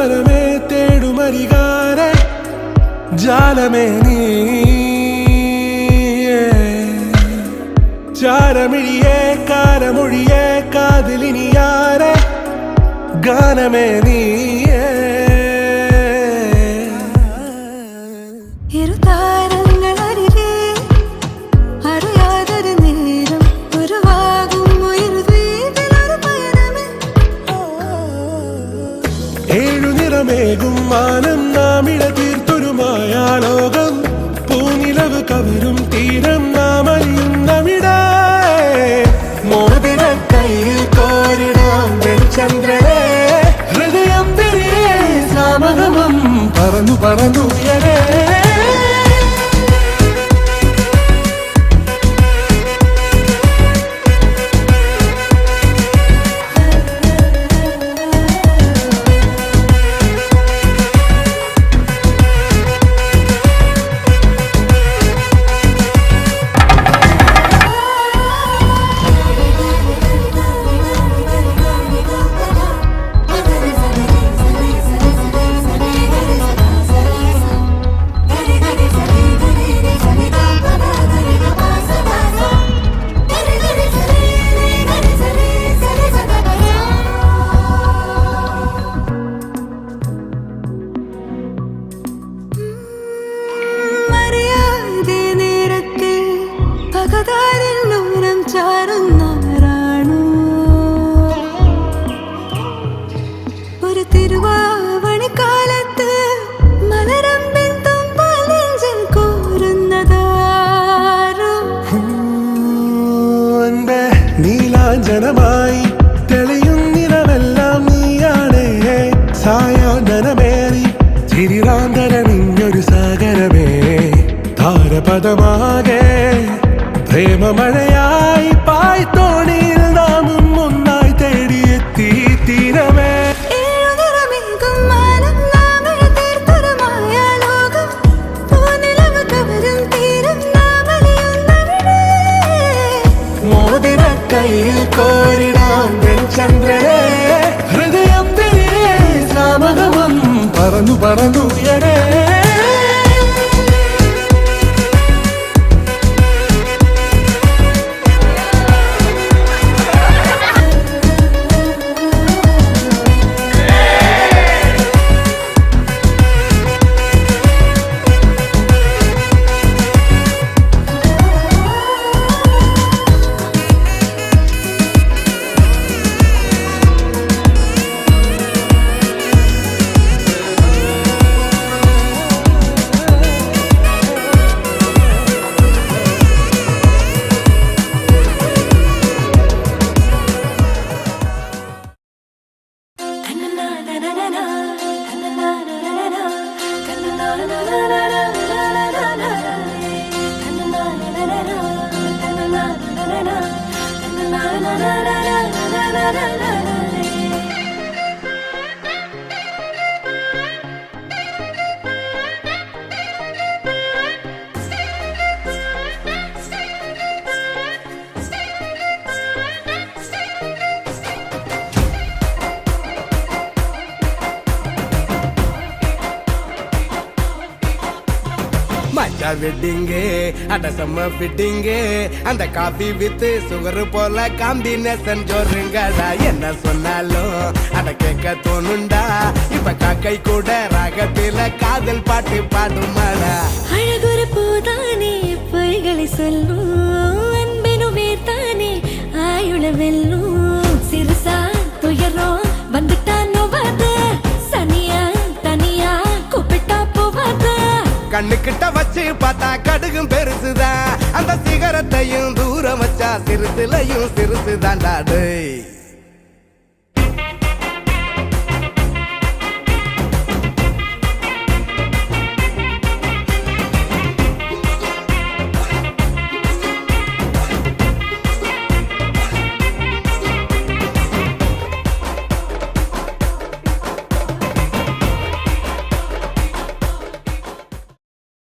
മനമേ തേടുമരികാരെ ജാലമേ നീ ചാരമിഴിയേ കാരമൊഴിയേ കാതിലിനിയാരെ ഗാനമേ നീ ഏഴുനിറമേകും മാനം നാമിട തീർത്തൊരുമായ ലോകം പൂനിലവ് കവരും തീരം നാമലിയുന്നവിടെ മോതിര കയ്യിൽ കോരിടാം ചന്ദ്രനെ ഹൃദയം തിരിയേ സാമഗമം പറന്നു പറന്നുയരേ ഒരു തിരുവാവണിക്കാലത്ത് മലരമ്പിൻ തുമ്പാൽ നെഞ്ചിൽ കോരുന്നതാരോ നീലാഞ്ജനമായി തെളിയുന്നിരമെല്ലാം നീയാണേ സായാഹ്നമേറി ചിരിറാന്തരണിഞ്ഞൊരു സാഗരമേ താരപദമാകെ പ്രേമമഴയായി പായ്ത്തോണിയിൽ നാമും ഒന്നായി തേടിയെത്തി തീരമേ മോതിര കയ്യിൽ കോരിടാം ചന്ദ്രനെ ഹൃദയം തിരിയേ സാമഗമം പറന്നു പറന്നുയരേ மச்சா வெட்டிங்க அட செம்ம ஃபிட்டிங்க அந்த காஃபி வித் சுகர் போல காம்பினேஷன் ஜோருங்கடா என்ன சொன்னாலும் அட கேட்க தோணுண்டா இப்ப காக்கை கூட ராகத்தில காதல் பாட்டு பாடுமாடா அழகுரு பூதானே பொய்களை சொல்லும் அன்பினு வேர்த்தானே ஆயுள வெல்லும் சிறுசா துயரம் வந்துட்டா நோவாத சனியா தனியா கூப்பிட்டா போவாத கண்ணுக்கிட்ட வச்சு பார்த்தா கடுகும் பெருசுதான் அந்த சிகரத்தையும் தூரம் வச்சா சிறுசுலையும் சிறுசுதான்டா டேய்